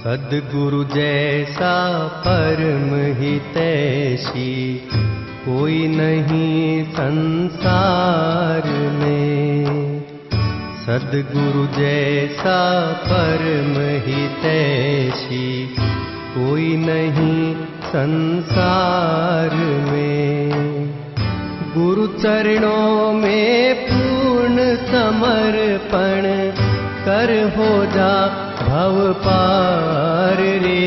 सद्गुरु जैसा परम हितैषी कोई नहीं संसार में। सद्गुरु जैसा परम हितैषी कोई नहीं संसार में। गुरु चरणों में पूर्ण समर्पण कर हो जा भव पार रे।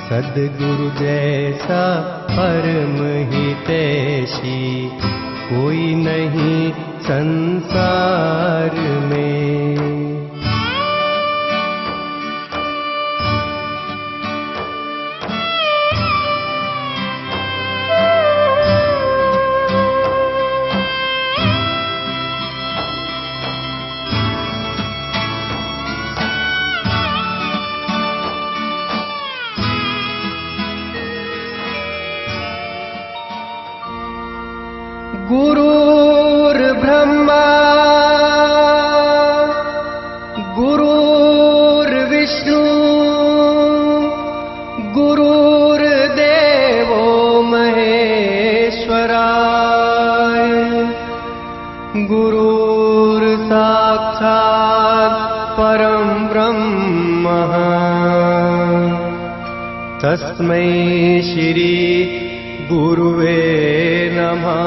सद्गुरु जैसा परम हितैषी कोई नहीं संसार में। गुरुर्ब्रह्मा गुरुर्विष्णु गुरुर्देवो महेश्वराय। गुरुर्साक्षात् परं ब्रह्म तस्मै श्री गुरुवे नमः।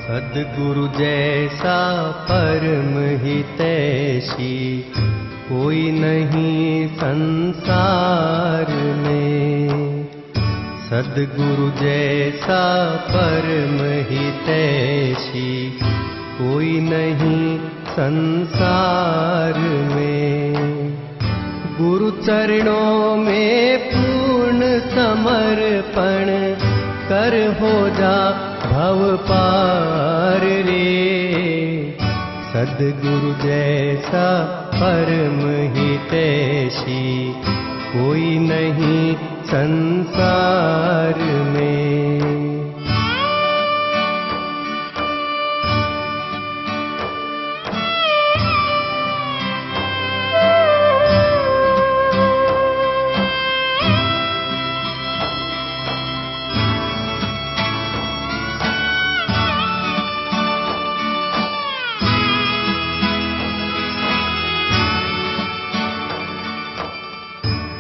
सद्गुरु जैसा परम हितैषी कोई नहीं संसार में। सद्गुरु जैसा परम हितैषी कोई नहीं संसार में। गुरु चरणों में पूर्ण समर्पण कर हो जा भव पार रे। सद्गुरु जैसा परम हितैषी कोई नहीं संसार में।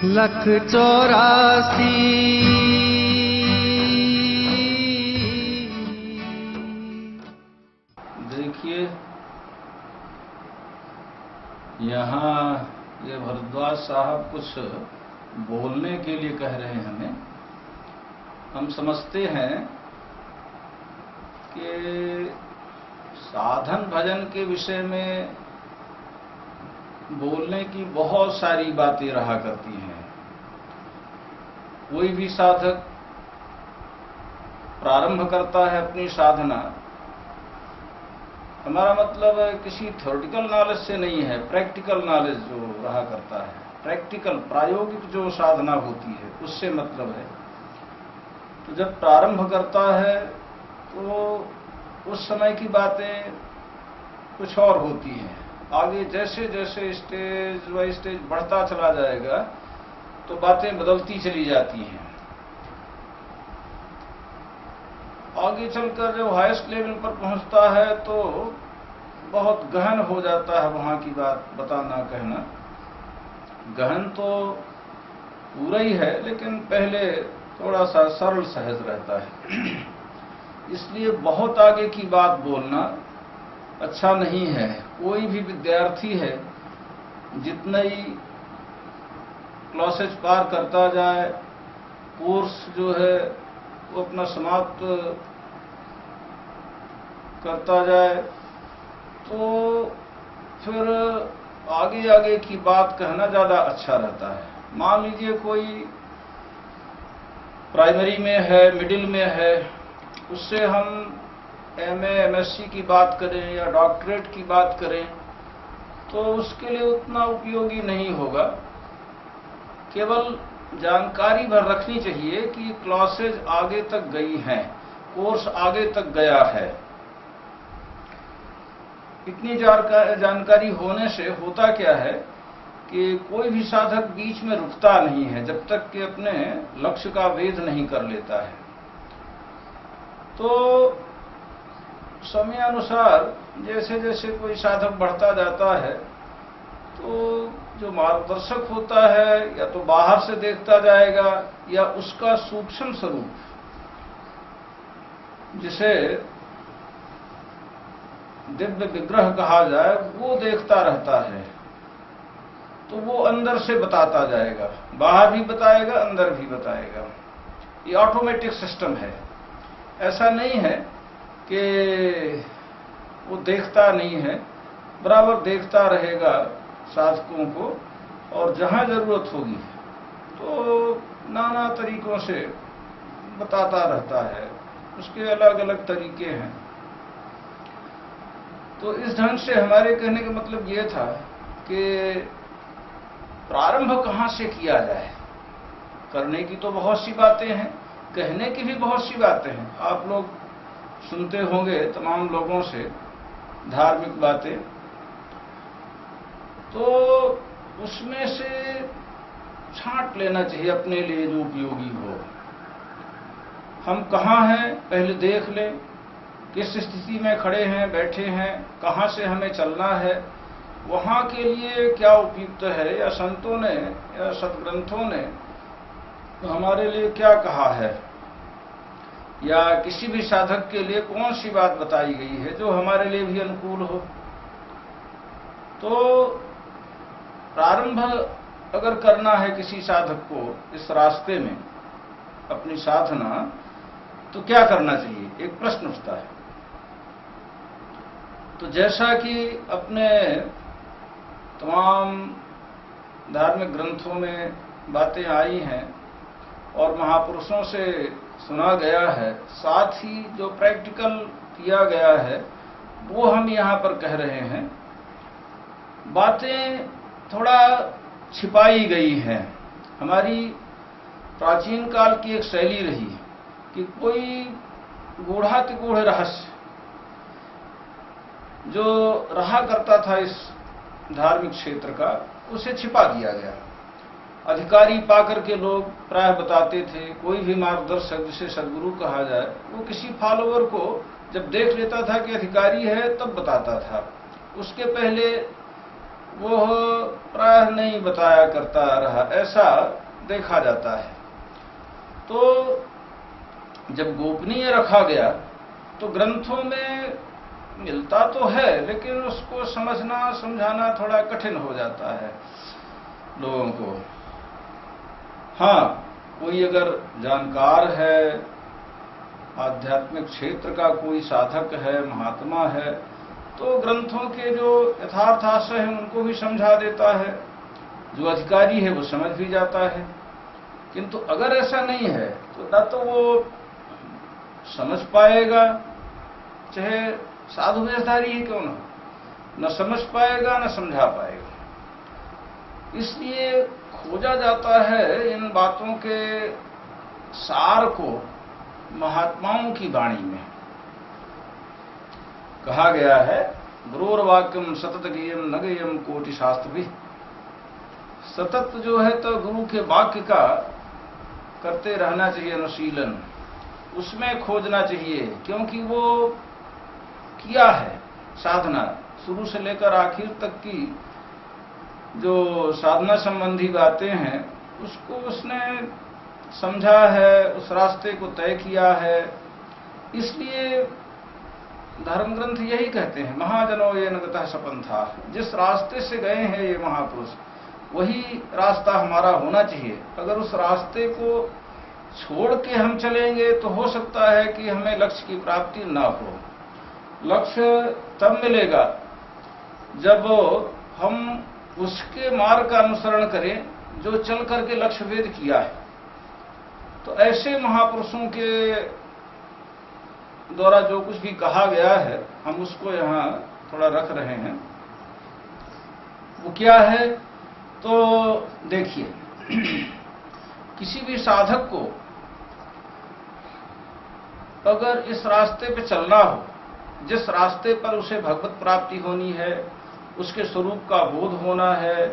लख 84 देखिए, यहाँ ये भरद्वाज साहब कुछ बोलने के लिए कह रहे हैं हमें। हम समझते हैं कि साधन भजन के विषय में बोलने की बहुत सारी बातें रहा करती हैं। कोई भी साधक प्रारंभ करता है अपनी साधना, हमारा मतलब किसी थ्योरेटिकल नॉलेज से नहीं है, प्रैक्टिकल नॉलेज जो रहा करता है, प्रैक्टिकल प्रायोगिक जो साधना होती है उससे मतलब है। तो जब प्रारंभ करता है तो उस समय की बातें कुछ और होती हैं। आगे जैसे जैसे स्टेज बाय स्टेज बढ़ता चला जाएगा तो बातें बदलती चली जाती हैं। आगे चलकर जब हाईएस्ट लेवल पर पहुंचता है तो बहुत गहन हो जाता है। वहां की बात बताना कहना गहन तो पूरा ही है, लेकिन पहले थोड़ा सा सरल सहज रहता है। इसलिए बहुत आगे की बात बोलना अच्छा नहीं है। कोई भी विद्यार्थी है जितना ही क्लासेज पार करता जाए, कोर्स जो है वो अपना समाप्त करता जाए, तो फिर आगे आगे की बात कहना ज्यादा अच्छा रहता है। मान लीजिए कोई प्राइमरी में है, मिडिल में है, उससे हम एमए एमएससी की बात करें या डॉक्टरेट की बात करें तो उसके लिए उतना उपयोगी नहीं होगा। केवल जानकारी भर रखनी चाहिए कि क्लासेज आगे तक गई हैं, कोर्स आगे तक गया है। इतनी जानकारी होने से होता क्या है कि कोई भी साधक बीच में रुकता नहीं है जब तक कि अपने लक्ष्य का वेध नहीं कर लेता है। तो समय अनुसार जैसे जैसे कोई साधक बढ़ता जाता है तो जो मार्गदर्शक होता है या तो बाहर से देखता जाएगा या उसका सूक्ष्म स्वरूप जिसे दिव्य विग्रह कहा जाए वो देखता रहता है। तो वो अंदर से बताता जाएगा, बाहर भी बताएगा, अंदर भी बताएगा। ये ऑटोमेटिक सिस्टम है। ऐसा नहीं है कि वो देखता नहीं है, बराबर देखता रहेगा साधकों को, और जहां जरूरत होगी तो नाना तरीकों से बताता रहता है। उसके अलग अलग तरीके हैं। तो इस ढंग से हमारे कहने का मतलब ये था कि प्रारंभ कहां से किया जाए। करने की तो बहुत सी बातें हैं, कहने की भी बहुत सी बातें हैं। आप लोग सुनते होंगे तमाम लोगों से धार्मिक बातें, तो उसमें से छांट लेना चाहिए अपने लिए जो उपयोगी हो। हम कहाँ हैं पहले देख लें, किस स्थिति में खड़े हैं, बैठे हैं, कहाँ से हमें चलना है, वहाँ के लिए क्या उपयुक्त है, या संतों ने या सदग्रंथों ने हमारे लिए क्या कहा है, या किसी भी साधक के लिए कौन सी बात बताई गई है जो हमारे लिए भी अनुकूल हो। तो प्रारंभ अगर करना है किसी साधक को इस रास्ते में अपनी साधना, तो क्या करना चाहिए, एक प्रश्न उठता है। तो जैसा कि अपने तमाम धार्मिक ग्रंथों में बातें आई हैं और महापुरुषों से सुना गया है, साथ ही जो प्रैक्टिकल किया गया है वो हम यहाँ पर कह रहे हैं। बातें थोड़ा छिपाई गई हैं। हमारी प्राचीन काल की एक शैली रही कि कोई गूढ़ातिगूढ़ रहस्य जो रहा करता था इस धार्मिक क्षेत्र का, उसे छिपा दिया गया। अधिकारी पाकर के लोग प्राय बताते थे। कोई भी मार्गदर्शक जिसे सदगुरु कहा जाए, वो किसी फॉलोअर को जब देख लेता था कि अधिकारी है तब बताता था। उसके पहले वो प्राय नहीं बताया करता रहा, ऐसा देखा जाता है। तो जब गोपनीय रखा गया तो ग्रंथों में मिलता तो है, लेकिन उसको समझना समझाना थोड़ा कठिन हो जाता है लोगों को। हाँ, कोई अगर जानकार है, आध्यात्मिक क्षेत्र का कोई साधक है, महात्मा है, तो ग्रंथों के जो यथार्थ आशय हैं उनको भी समझा देता है। जो अधिकारी है वो समझ भी जाता है। किंतु अगर ऐसा नहीं है तो ना तो वो समझ पाएगा, चाहे साधु वेशधारी ही क्यों न समझ पाएगा, न समझा पाएगा। इसलिए खोजा जाता है इन बातों के सार को महात्माओं की वाणी में। कहा गया है, गुरुर्वाक्यम सतत गेयम न गेयम कोटि शास्त्र भी। सतत जो है तो गुरु के वाक्य का करते रहना चाहिए अनुशीलन, उसमें खोजना चाहिए, क्योंकि वो किया है साधना शुरू से लेकर आखिर तक की जो साधना संबंधी बातें हैं उसको उसने समझा है, उस रास्ते को तय किया है। इसलिए धर्म ग्रंथ यही कहते हैं, महाजनो ये नगतः सपंथा। जिस रास्ते से गए हैं ये महापुरुष, वही रास्ता हमारा होना चाहिए। अगर उस रास्ते को छोड़ के हम चलेंगे तो हो सकता है कि हमें लक्ष्य की प्राप्ति ना हो। लक्ष्य तब मिलेगा जब हम उसके मार्ग का अनुसरण करें जो चल करके लक्ष्य वेद किया है। तो ऐसे महापुरुषों के द्वारा जो कुछ भी कहा गया है, हम उसको यहाँ थोड़ा रख रहे हैं। वो क्या है तो देखिए, किसी भी साधक को अगर इस रास्ते पे चलना हो जिस रास्ते पर उसे भगवत प्राप्ति होनी है, उसके स्वरूप का बोध होना है,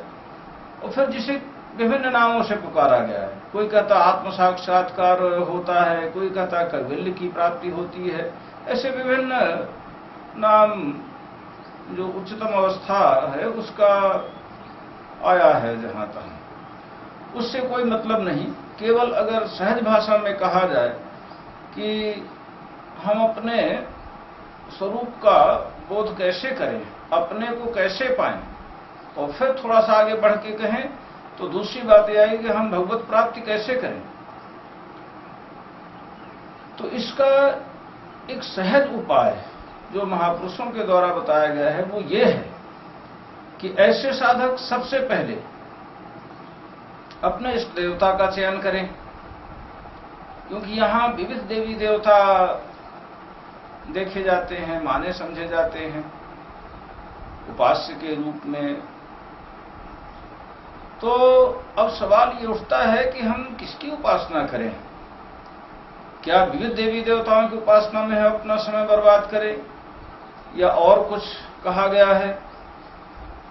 और फिर जिसे विभिन्न नामों से पुकारा गया है। कोई कहता आत्म साक्षात्कार होता है, कोई कहता कैवल्य की प्राप्ति होती है। ऐसे विभिन्न नाम जो उच्चतम अवस्था है उसका आया है जहां तक। उससे कोई मतलब नहीं। केवल अगर सहज भाषा में कहा जाए कि हम अपने स्वरूप का बोध कैसे करें, अपने को कैसे पाएं, और फिर थोड़ा सा आगे बढ़ के कहें तो दूसरी बात यह आई कि हम भगवत प्राप्ति कैसे करें। तो इसका एक सहज उपाय जो महापुरुषों के द्वारा बताया गया है वो ये है कि ऐसे साधक सबसे पहले अपने इष्ट देवता का चयन करें, क्योंकि यहां विविध देवी देवता देखे जाते हैं, माने समझे जाते हैं उपास्य के रूप में। तो अब सवाल ये उठता है कि हम किसकी उपासना करें? क्या विविध देवी देवताओं की उपासना में हम अपना समय बर्बाद करें, या और कुछ कहा गया है?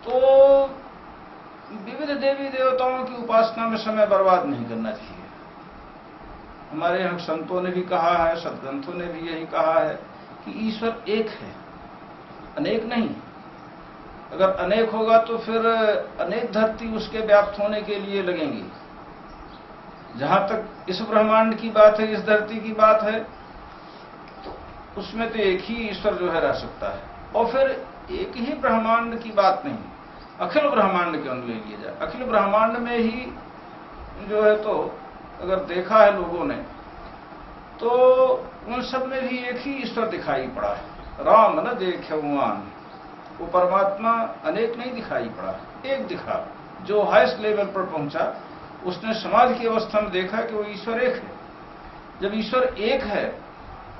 तो विविध देवी देवताओं की उपासना में समय बर्बाद नहीं करना चाहिए। हमारे यहाँ संतों ने भी कहा है, सदग्रंथों ने भी यही कहा है कि ईश्वर एक है, अनेक नहीं। अगर अनेक होगा तो फिर अनेक धरती उसके व्याप्त होने के लिए लगेंगी। जहां तक इस ब्रह्मांड की बात है, इस धरती की बात है, तो उसमें तो एक ही ईश्वर जो है रह सकता है। और फिर एक ही ब्रह्मांड की बात नहीं, अखिल ब्रह्मांड क्यों ले लिया जाए? अखिल ब्रह्मांड में ही जो है तो अगर देखा है लोगों ने तो उन सब में भी एक ही ईश्वर दिखाई पड़ा है। राम न देखे मान, वो परमात्मा अनेक नहीं दिखाई पड़ा, एक दिखा। जो हाईएस्ट लेवल पर पहुंचा उसने समाज की अवस्था में देखा कि वो ईश्वर एक है। जब ईश्वर एक है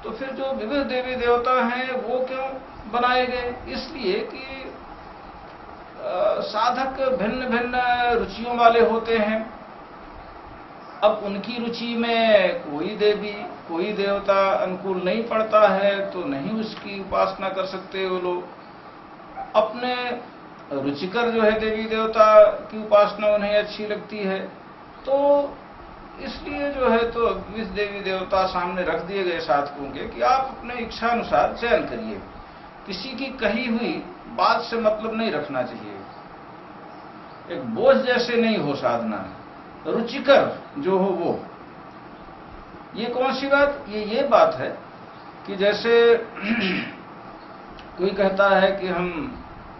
तो फिर जो विविध देवी देवता हैं वो क्यों बनाए गए? इसलिए कि साधक भिन्न भिन्न रुचियों वाले होते हैं। अब उनकी रुचि में कोई देवी कोई देवता अनुकूल नहीं पड़ता है तो नहीं उसकी उपासना कर सकते वो लोग। अपने रुचिकर जो है देवी देवता की उपासना उन्हें अच्छी लगती है, तो इसलिए जो है तो विविध देवी देवता सामने रख दिए गए साधकों के कि आप अपने इच्छा अनुसार चयन करिए। किसी की कही हुई बात से मतलब नहीं रखना चाहिए, एक बोझ जैसे नहीं हो साधना। रुचिकर जो हो वो, ये कौन सी बात? ये बात है कि जैसे कोई कहता है कि हम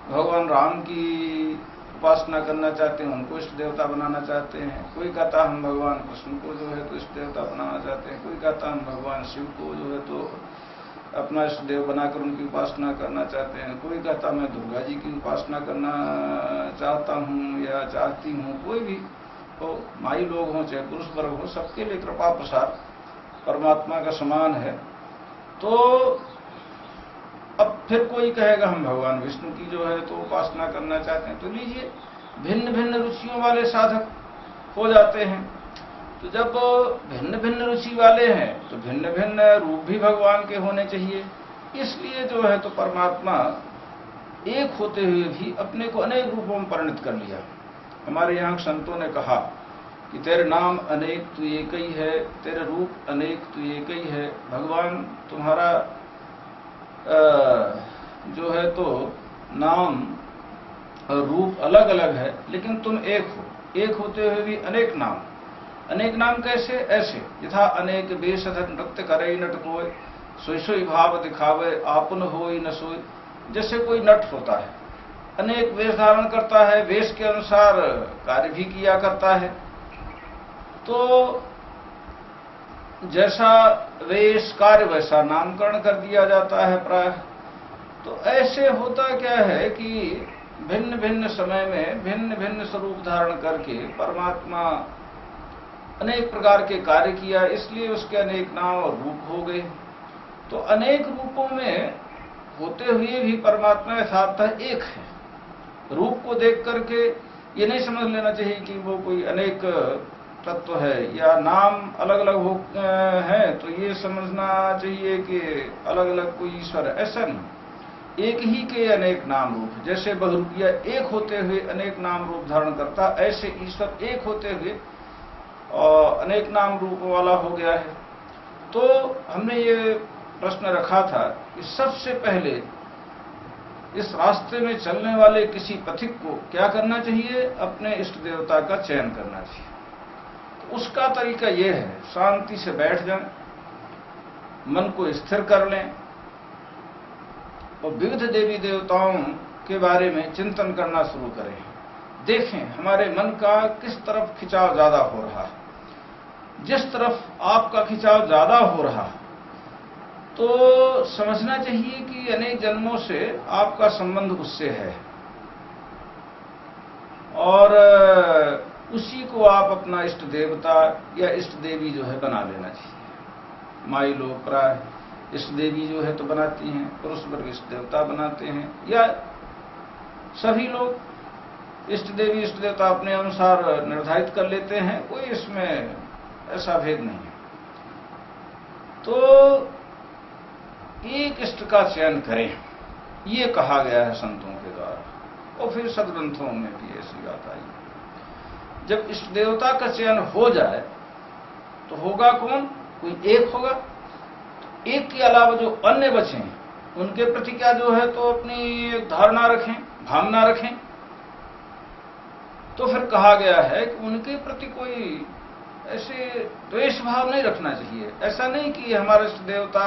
भगवान राम की उपासना करना चाहते हैं, उनको इष्ट देवता बनाना चाहते हैं। कोई कहता हम भगवान कृष्ण को जो है तो इष्ट देवता बनाना चाहते हैं। कोई कहता हम भगवान शिव को जो है तो अपना इष्ट देव बनाकर उनकी उपासना करना चाहते हैं। कोई कहता मैं दुर्गा जी की उपासना करना चाहता हूँ या चाहती हूँ। कोई भी तो माई लोग हों चाहे पुरुष वर्ग हो, सबके लिए कृपा प्रसाद परमात्मा का समान है। तो अब फिर कोई कहेगा हम भगवान विष्णु की जो है तो उपासना करना चाहते हैं। तो लीजिए, भिन्न भिन्न रुचियों वाले साधक हो जाते हैं। तो जब भिन्न भिन्न रुचि वाले हैं तो भिन्न भिन्न रूप भी भगवान के होने चाहिए। इसलिए जो है तो परमात्मा एक होते हुए भी अपने को अनेक रूपों में परिणत कर लिया। हमारे यहाँ संतों ने कहा कि तेरे नाम अनेक तू एक ही है, तेरे रूप अनेक तू एक ही है। भगवान तुम्हारा जो है तो नाम और रूप अलग अलग है, लेकिन तुम एक हो। एक होते हुए भी अनेक नाम। अनेक नाम कैसे? ऐसे यथा अनेक वेश नृत्य करे नट कोय, सोई सोई भाव दिखावे आपुन होई न सोई। जैसे कोई नट होता है, अनेक वेश धारण करता है, वेश के अनुसार कार्य भी किया करता है। तो जैसा वेश कार्य वैसा नामकरण कर दिया जाता है प्राय। तो ऐसे होता क्या है कि भिन्न भिन्न समय में भिन्न भिन्न स्वरूप धारण करके परमात्मा अनेक प्रकार के कार्य किया, इसलिए उसके अनेक नाम और रूप हो गए। तो अनेक रूपों में होते हुए भी परमात्मा यथार्थतः एक है। रूप को देख करके ये नहीं समझ लेना चाहिए कि वो कोई अनेक तत्व है या नाम अलग अलग हो है तो ये समझना चाहिए कि अलग अलग कोई ईश्वर है, ऐसा नहीं। एक ही के अनेक नाम रूप, जैसे बहुरूपिया एक होते हुए अनेक नाम रूप धारण करता, ऐसे ईश्वर एक होते हुए और अनेक नाम रूप वाला हो गया है। तो हमने ये प्रश्न रखा था कि सबसे पहले इस रास्ते में चलने वाले किसी पथिक को क्या करना चाहिए? अपने इष्ट देवता का चयन करना चाहिए। तो उसका तरीका यह है, शांति से बैठ जाएं, मन को स्थिर कर लें और विविध देवी देवताओं के बारे में चिंतन करना शुरू करें। देखें हमारे मन का किस तरफ खिंचाव ज्यादा हो रहा है। जिस तरफ आपका खिंचाव ज्यादा हो रहा है तो समझना चाहिए कि अनेक जन्मों से आपका संबंध उससे है और उसी को आप अपना इष्ट देवता या इष्ट देवी जो है बना लेना चाहिए। माई लोग प्राय इष्ट देवी जो है तो बनाती हैं, पुरुष वर्ग इष्ट देवता बनाते हैं, या सभी लोग इष्ट देवी इष्ट देवता अपने अनुसार निर्धारित कर लेते हैं, कोई इसमें ऐसा भेद नहीं है। तो एक इष्ट का चयन करें, ये कहा गया है संतों के द्वारा, और फिर सदग्रंथों में भी ऐसी बात आई। जब इष्ट देवता का चयन हो जाए तो होगा कौन? कोई एक होगा। तो एक के अलावा जो अन्य बचे उनके प्रति क्या जो है तो अपनी धारणा रखें, भावना रखें। तो फिर कहा गया है कि उनके प्रति कोई ऐसे द्वेष भाव नहीं रखना चाहिए। ऐसा नहीं कि हमारे इष्ट देवता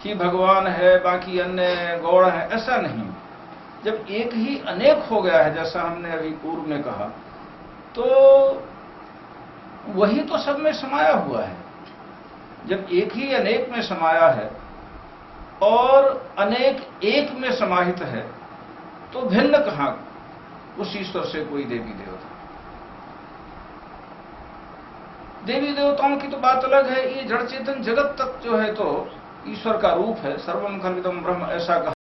ही भगवान है, बाकी अन्य गौड़ है, ऐसा नहीं। जब एक ही अनेक हो गया है, जैसा हमने अभी पूर्व में कहा, तो वही तो सब में समाया हुआ है। जब एक ही अनेक में समाया है और अनेक एक में समाहित है तो भिन्न कहां उस ईश्वर से कोई देवी देवता? देवी देवताओं की तो बात अलग है। ये जड़ चेतन जगत तक जो है तो ईश्वर का रूप है। सर्वम खल्विदम ब्रह्म ऐसा कहा